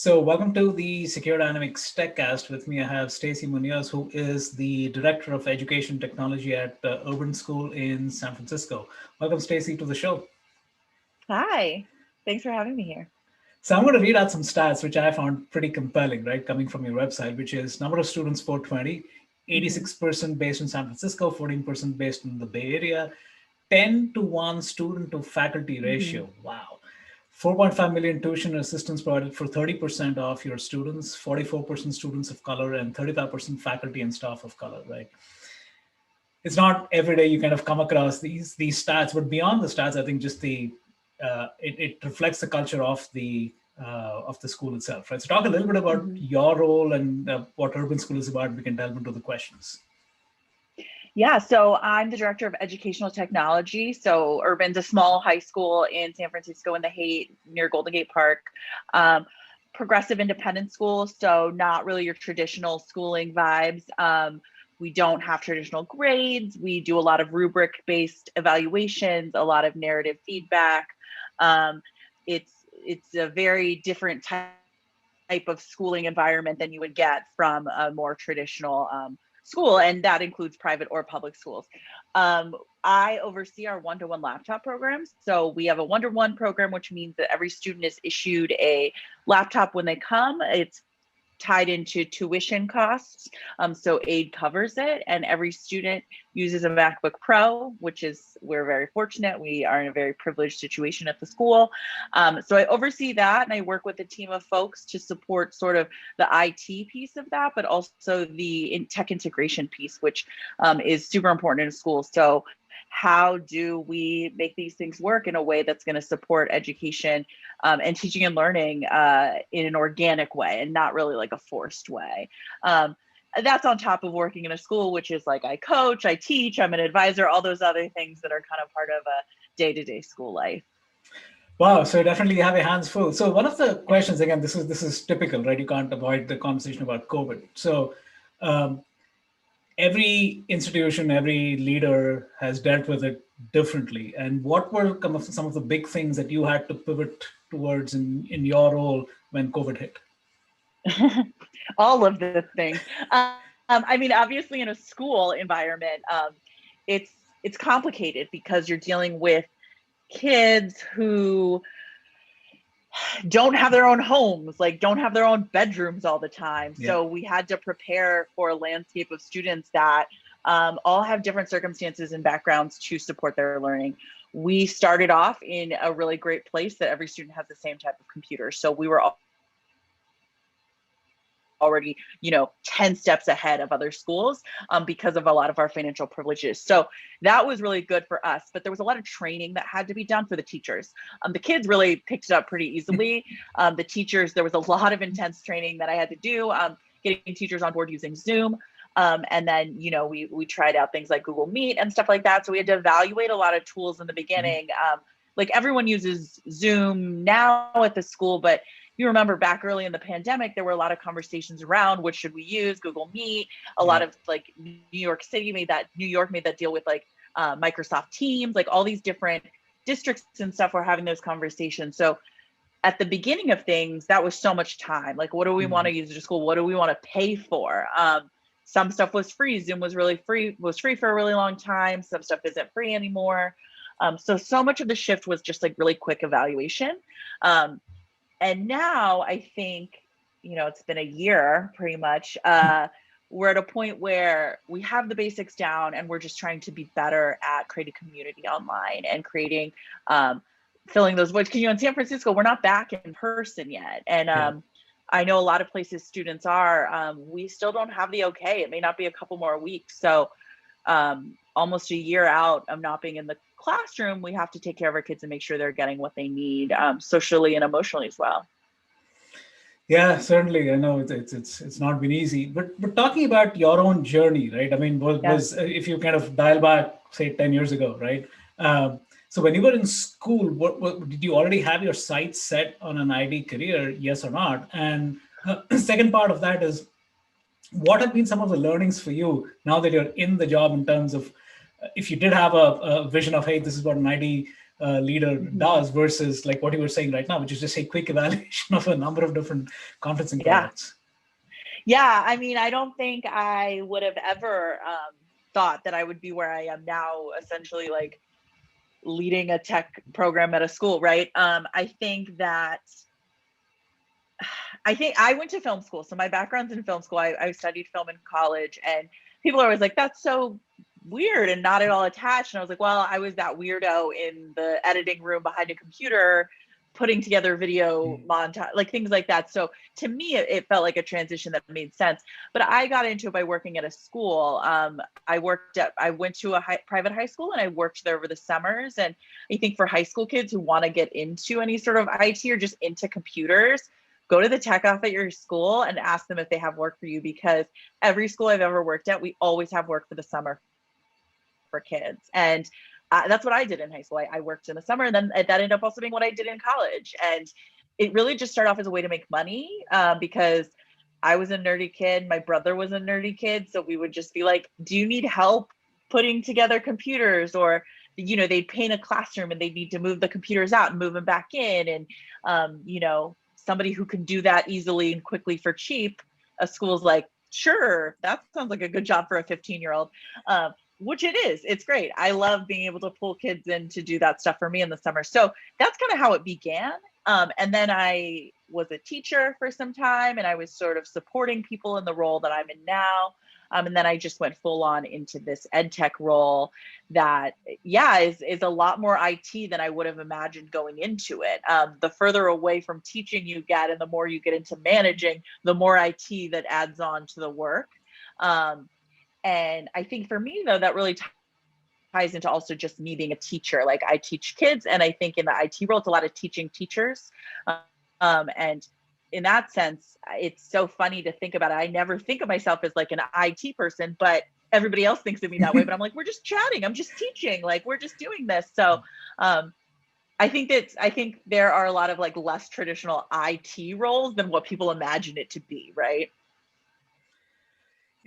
So welcome to the SecureDynamics TechCast. With me, I have Stacie Muñoz, who is the Director of Education Technology at Urban School in San Francisco. Welcome, Stacie, to the show. Hi, thanks for having me here. So I'm going to read out some stats, which I found pretty compelling, right, coming from your website, which is number of students 420, 86% based in San Francisco, 14% based in the Bay Area, 10 to 1 student to faculty ratio. Wow. 4.5 million tuition assistance provided for 30% of your students, 44% students of color, and 35% faculty and staff of color, right? It's not every day you kind of come across these stats, but beyond the stats, I think just it reflects the culture of the school itself, right? So talk a little bit about your role and what Urban School is about. We can delve into the questions. Yeah, so I'm the Director of Educational Technology. So Urban's a small high school in San Francisco in the Haight near Golden Gate Park. Progressive independent school, so not really your traditional schooling vibes. We don't have traditional grades. We do a lot of rubric-based evaluations, a lot of narrative feedback. It's a very different type of schooling environment than you would get from a more traditional school, and that includes private or public schools. I oversee our one-to-one laptop programs. So we have a one-to-one program, which means that every student is issued a laptop when they come. It's tied into tuition costs. So aid covers it, and every student uses a MacBook Pro, we're very fortunate. We are in a very privileged situation at the school. So I oversee that, and I work with a team of folks to support sort of the IT piece of that, but also the tech integration piece, which is super important in a school. So how do we make these things work in a way that's going to support education and teaching and learning in an organic way and not really like a forced way? That's on top of working in a school, which is like I coach, I teach, I'm an advisor, all those other things that are kind of part of a day-to-day school life. Wow, so definitely you have your hands full. So one of the questions, again, this is typical, right? You can't avoid the conversation about COVID. So every institution, every leader has dealt with it differently. And what were some of the big things that you had to pivot towards in your role when COVID hit? All of the things. I mean, obviously in a school environment, it's complicated because you're dealing with kids who don't have their own homes, like don't have their own bedrooms all the time. Yeah. So we had to prepare for a landscape of students that all have different circumstances and backgrounds to support their learning. We started off in a really great place that every student has the same type of computer. So we were already, 10 steps ahead of other schools because of a lot of our financial privileges. So that was really good for us, but there was a lot of training that had to be done for the teachers. The kids really picked it up pretty easily. The teachers, there was a lot of intense training that I had to do, getting teachers on board using Zoom. And then, we tried out things like Google Meet and stuff like that. So we had to evaluate a lot of tools in the beginning. Like everyone uses Zoom now at the school, but you remember back early in the pandemic, there were a lot of conversations around what should we use, Google Meet. A lot of like New York made that deal with like Microsoft Teams, like all these different districts and stuff were having those conversations. So at the beginning of things, that was so much time. Like, what do we want to use at school? What do we want to pay for? Some stuff was free. Zoom was free for a really long time. Some stuff isn't free anymore. So much of the shift was just like really quick evaluation. And now I think, it's been a year pretty much. We're at a point where we have the basics down and we're just trying to be better at creating community online and creating, filling those voids. Because, in San Francisco, we're not back in person yet. And I know a lot of places students are, we still don't have the okay. It may not be a couple more weeks. So almost a year out of not being in the classroom, we have to take care of our kids and make sure they're getting what they need socially and emotionally as well. Yeah, certainly. I know it's not been easy, but talking about your own journey, right? I mean, was if you kind of dial back, say 10 years ago, right? So when you were in school, what did you already have your sights set on an IB career? Yes or not? And the second part of that is, what have been some of the learnings for you now that you're in the job in terms of if you did have a vision of, hey, this is what an ID leader does versus like what you were saying right now, which is just a quick evaluation of a number of different conferencing products. Yeah, I mean, I don't think I would have ever thought that I would be where I am now, essentially like leading a tech program at a school, right? I think I went to film school. So my background's in film school. I studied film in college, and people are always like, that's so weird and not at all attached. And I was like, well, I was that weirdo in the editing room behind a computer, putting together video montage, like things like that. So to me, it felt like a transition that made sense. But I got into it by working at a school. I went to a private high school, and I worked there over the summers. And I think for high school kids who want to get into any sort of IT or just into computers, go to the tech off at your school and ask them if they have work for you, because every school I've ever worked at, we always have work for the summer for kids. And that's what I did in high school. I worked in the summer, and then that ended up also being what I did in college. And it really just started off as a way to make money, because I was a nerdy kid. My brother was a nerdy kid. So we would just be like, do you need help putting together computers? Or, you know, they'd paint a classroom and they'd need to move the computers out and move them back in. And, you know, somebody who can do that easily and quickly for cheap, a school's like, sure, that sounds like a good job for a 15-year-old. Which it is. It's great. I love being able to pull kids in to do that stuff for me in the summer. So that's kind of how it began. And then I was a teacher for some time, and I was sort of supporting people in the role that I'm in now. And then I just went full on into this ed tech role that, is a lot more IT than I would have imagined going into it. The further away from teaching you get, and the more you get into managing, the more IT that adds on to the work. And I think for me, though, that really ties into also just me being a teacher. Like, I teach kids, and I think in the IT world, it's a lot of teaching teachers. And in that sense, it's so funny to think about it. I never think of myself as like an IT person, but everybody else thinks of me that way. But I'm like, we're just chatting. I'm just teaching. Like, we're just doing this. So I think there are a lot of like less traditional IT roles than what people imagine it to be, right?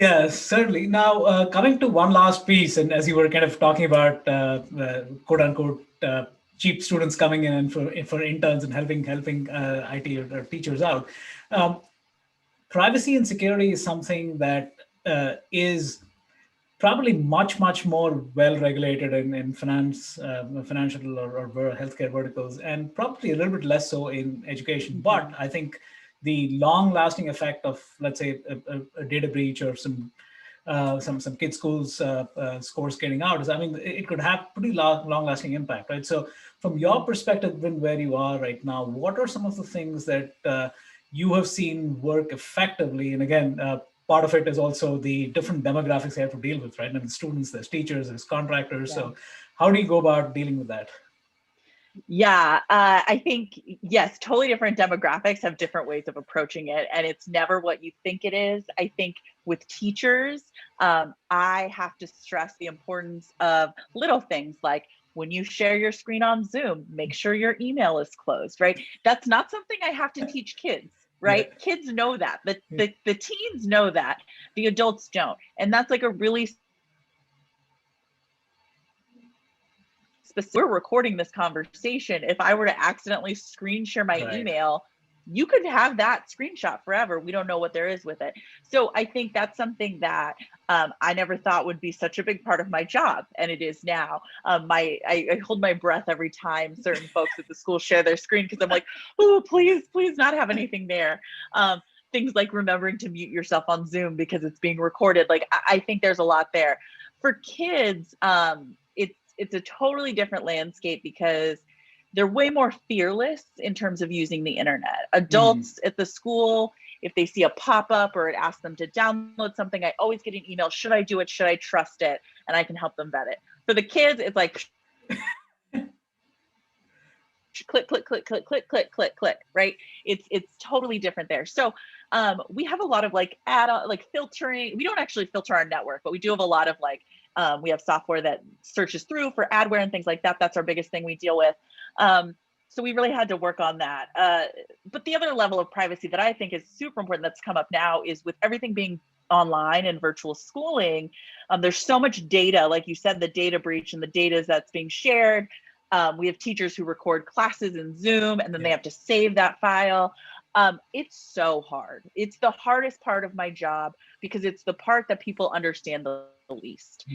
Yeah, certainly. Now, coming to one last piece, and as you were kind of talking about quote unquote cheap students coming in and for interns and helping IT or teachers out, privacy and security is something that is probably much more well regulated in financial or healthcare verticals, and probably a little bit less so in education. But I think the long-lasting effect of, let's say, a data breach or some kid schools scores getting out is, I mean, it could have pretty long-lasting impact, right? So from your perspective, where you are right now, what are some of the things that you have seen work effectively? And again, part of it is also the different demographics you have to deal with, right? I mean, students, there's teachers, there's contractors. Yeah. So how do you go about dealing with that? Yeah, I think, yes, totally different demographics have different ways of approaching it, and it's never what you think it is. I think with teachers, I have to stress the importance of little things like, when you share your screen on Zoom, make sure your email is closed, right? That's not something I have to teach kids, right? Yeah. Kids know that. The teens know that. The adults don't. And that's like a really we're recording this conversation. If I were to accidentally screen share my email, you could have that screenshot forever. We don't know what there is with it. So I think that's something that I never thought would be such a big part of my job, and it is now. I hold my breath every time certain folks at the school share their screen, because I'm like, oh, please not have anything there. Things like remembering to mute yourself on Zoom because it's being recorded. Like, I think there's a lot there. For kids, it's a totally different landscape because they're way more fearless in terms of using the internet. Adults at the school, if they see a pop-up or it asks them to download something, I always get an email, should I do it? Should I trust it? And I can help them vet it. For the kids, it's like, click, right? It's totally different there. So we have a lot of like filtering. We don't actually filter our network, but we do have a lot of like, we have software that searches through for adware and things like that. That's our biggest thing we deal with. So we really had to work on that. But the other level of privacy that I think is super important that's come up now is with everything being online and virtual schooling, there's so much data, like you said, the data breach and the data that's being shared. We have teachers who record classes in Zoom and then they have to save that file. It's so hard. It's the hardest part of my job because it's the part that people understand the least.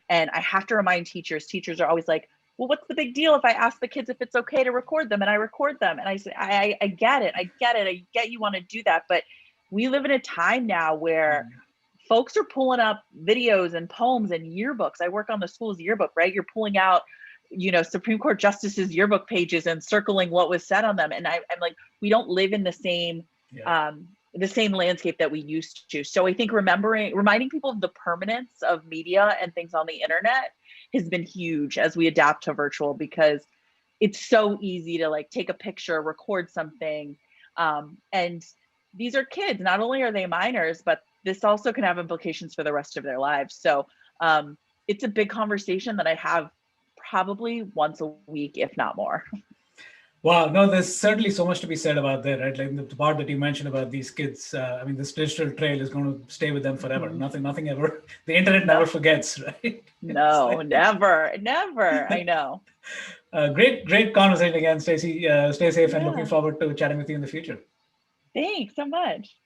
And I have to remind teachers are always like, well, what's the big deal if I ask the kids if it's okay to record them and I record them? And I say, I get it. I get you want to do that. But we live in a time now where folks are pulling up videos and poems and yearbooks. I work on the school's yearbook, right? You're pulling out, Supreme Court justices' yearbook pages and circling what was said on them. And I'm like, we don't live in the same landscape that we used to. So I think reminding people of the permanence of media and things on the internet has been huge as we adapt to virtual, because it's so easy to like take a picture, record something. And these are kids. Not only are they minors, but this also can have implications for the rest of their lives. So it's a big conversation that I have probably once a week, if not more. Wow, no, there's certainly so much to be said about that, right? Like the part that you mentioned about these kids, I mean, this digital trail is going to stay with them forever. Nothing ever, the internet never forgets, right? No, never. I know. Great conversation again, Stacie. Stay safe and looking forward to chatting with you in the future. Thanks so much.